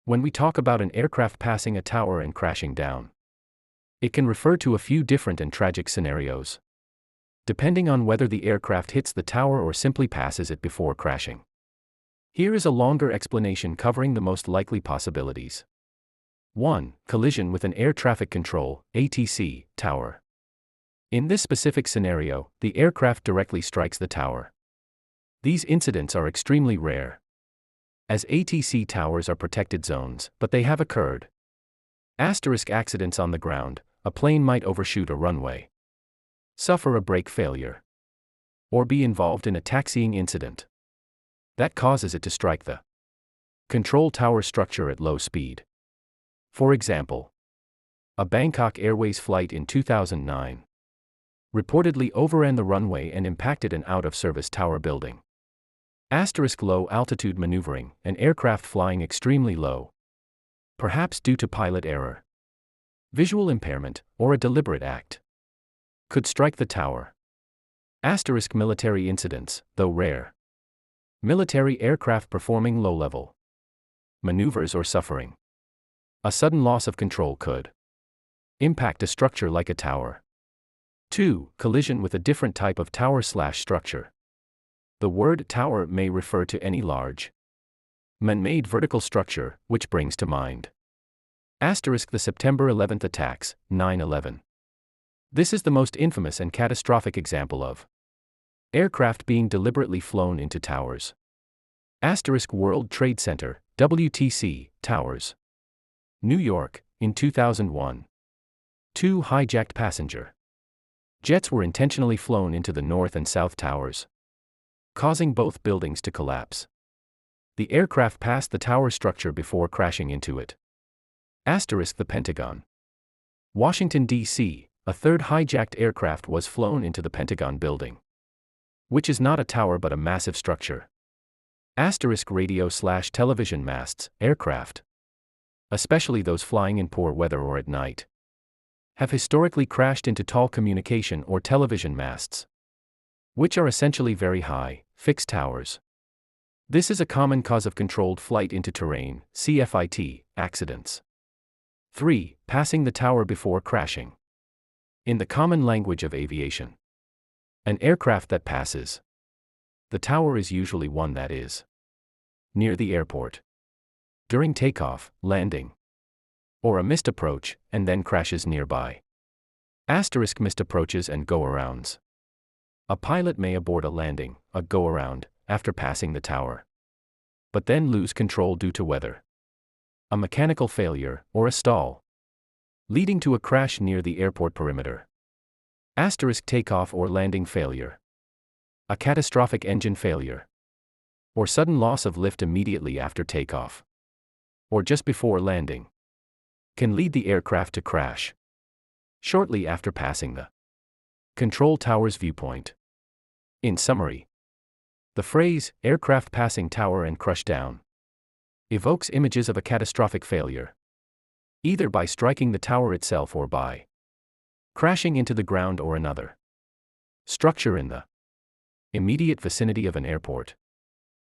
When we talk about an aircraft passing a tower and crashing down, it can refer to a few different and tragic scenarios, depending on whether the aircraft hits the tower or simply passes it before crashing. Here is a longer explanation covering the most likely possibilities. 1. Collision with an air traffic control (ATC) tower. In this specific scenario, the aircraft directly strikes the tower. These incidents are extremely rare, as ATC towers are protected zones, but they have occurred. Accidents on the ground: a plane might overshoot a runway, suffer a brake failure, or be involved in a taxiing incident that causes it to strike the control tower structure at low speed. For example, a Bangkok Airways flight in 2009 reportedly overran the runway and impacted an out-of-service tower building. Low-altitude maneuvering: an aircraft flying extremely low, perhaps due to pilot error, visual impairment, or a deliberate act, could strike the tower. Military incidents: though rare, military aircraft performing low-level maneuvers or suffering a sudden loss of control could impact a structure like a tower. 2. Collision with a different type of tower/structure. The word tower may refer to any large, man-made vertical structure, which brings to mind the September 11 attacks, 9/11. This is the most infamous and catastrophic example of aircraft being deliberately flown into towers. World Trade Center, WTC, towers. New York, in 2001. 2. Hijacked passenger jets were intentionally flown into the north and south towers, causing both buildings to collapse. The aircraft passed the tower structure before crashing into it. The Pentagon. Washington, D.C., a third hijacked aircraft was flown into the Pentagon building, which is not a tower but a massive structure. Radio/television masts: aircraft, especially those flying in poor weather or at night, have historically crashed into tall communication or television masts, which are essentially very high, fixed towers. This is a common cause of controlled flight into terrain (CFIT) accidents. 3. Passing the tower before crashing. In the common language of aviation, an aircraft that passes the tower is usually one that is near the airport during takeoff, landing, or a missed approach, and then crashes nearby. Missed approaches and go-arounds. A pilot may abort a landing, a go-around, after passing the tower, but then lose control due to weather, a mechanical failure, or a stall, leading to a crash near the airport perimeter. Takeoff or landing failure. A catastrophic engine failure, or sudden loss of lift immediately after takeoff, or just before landing, can lead the aircraft to crash shortly after passing the control tower's viewpoint. In summary, the phrase, aircraft passing tower and crush down, evokes images of a catastrophic failure, either by striking the tower itself or by crashing into the ground or another structure in the immediate vicinity of an airport.